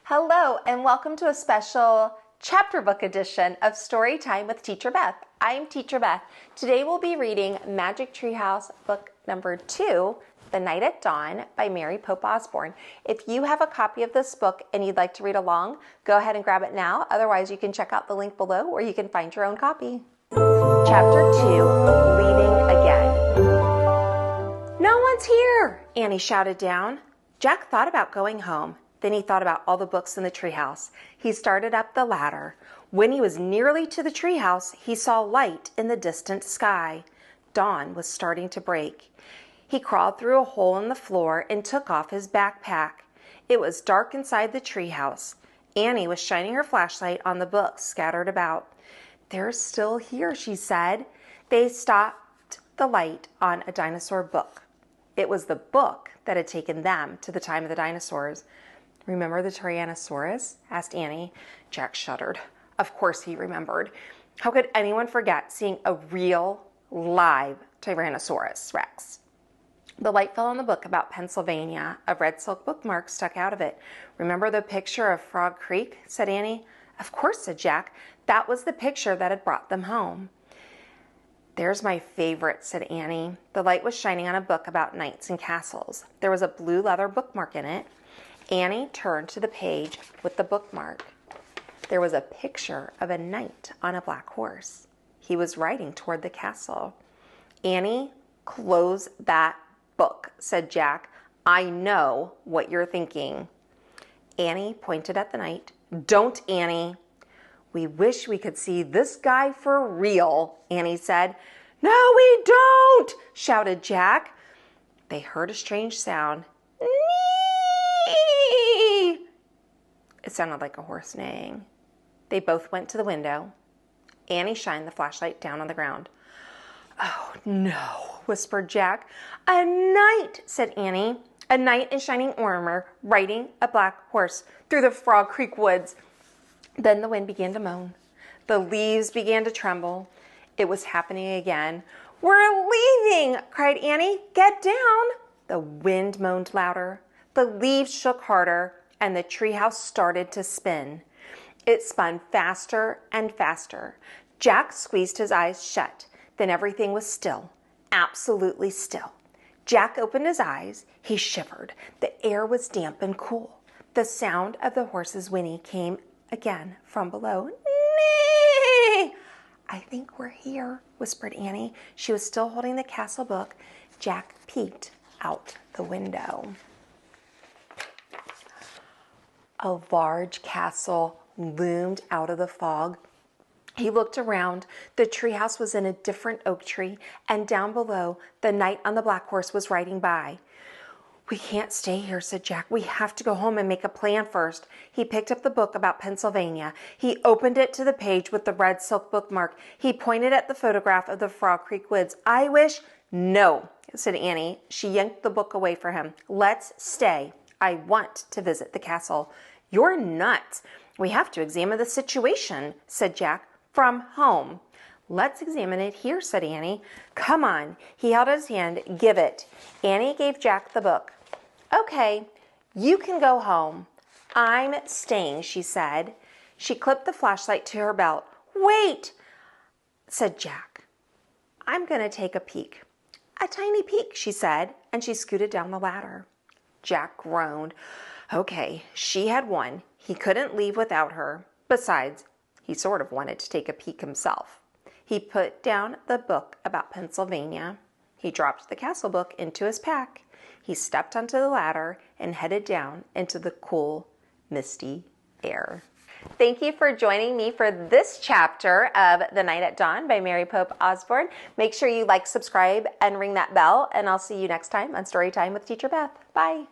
Hello and welcome to a special chapter book edition of Storytime with Teacher Beth. I'm Teacher Beth. Today we'll be reading Magic Treehouse book number 2, The Night at Dawn by Mary Pope Osborne. If you have a copy of this book and you'd like to read along, go ahead and grab it now. Otherwise, you can check out the link below where you can find your own copy. Chapter 2, Leaving Again. No one's here, Annie shouted down. Jack thought about going home. Then he thought about all the books in the treehouse. He started up the ladder. When he was nearly to the treehouse, he saw light in the distant sky. Dawn was starting to break. He crawled through a hole in the floor and took off his backpack. It was dark inside the treehouse. Annie was shining her flashlight on the books scattered about. "They're still here," she said. They stopped the light on a dinosaur book. It was the book that had taken them to the time of the dinosaurs. "Remember the Tyrannosaurus?" asked Annie. Jack shuddered. Of course he remembered. How could anyone forget seeing a real, live Tyrannosaurus Rex? The light fell on the book about Pennsylvania. A red silk bookmark stuck out of it. "Remember the picture of Frog Creek?" said Annie. "Of course," said Jack. That was the picture that had brought them home. "There's my favorite," said Annie. The light was shining on a book about knights and castles. There was a blue leather bookmark in it. Annie turned to the page with the bookmark. There was a picture of a knight on a black horse. He was riding toward the castle. "Annie, close that book," said Jack. "I know what you're thinking." Annie pointed at the knight. "Don't, Annie." "We wish we could see this guy for real," Annie said. "No, we don't," shouted Jack. They heard a strange sound. It sounded like a horse neighing. They both went to the window. Annie shined the flashlight down on the ground. "Oh, no," whispered Jack. "A knight," said Annie. "A knight in shining armor riding a black horse through the Frog Creek woods." Then the wind began to moan. The leaves began to tremble. It was happening again. "We're leaving," cried Annie. "Get down." The wind moaned louder. The leaves shook harder, and the treehouse started to spin. It spun faster and faster. Jack squeezed his eyes shut. Then everything was still, absolutely still. Jack opened his eyes. He shivered. The air was damp and cool. The sound of the horse's whinny came again from below. "Nee!" "I think we're here," whispered Annie. She was still holding the castle book. Jack peeked out the window. A large castle loomed out of the fog. He looked around. The treehouse was in a different oak tree, and down below, the knight on the black horse was riding by. "We can't stay here," said Jack. "We have to go home and make a plan first." He picked up the book about Pennsylvania. He opened it to the page with the red silk bookmark. He pointed at the photograph of the Frog Creek woods. "I wish—" "No," said Annie. She yanked the book away from him. "Let's stay. I want to visit the castle." "You're nuts. We have to examine the situation," said Jack. "From home." "Let's examine it here," said Annie. "Come on." He held out his hand. "Give it." Annie gave Jack the book. "Okay, you can go home." "I'm staying," she said. She clipped the flashlight to her belt. "Wait," said Jack. "I'm going to take a peek." "A tiny peek," she said, and she scooted down the ladder. Jack groaned. Okay, she had won. He couldn't leave without her. Besides, he sort of wanted to take a peek himself. He put down the book about Pennsylvania. He dropped the castle book into his pack. He stepped onto the ladder and headed down into the cool, misty air. Thank you for joining me for this chapter of The Night at Dawn by Mary Pope Osborne. Make sure you like, subscribe, and ring that bell, and I'll see you next time on Storytime with Teacher Beth. Bye.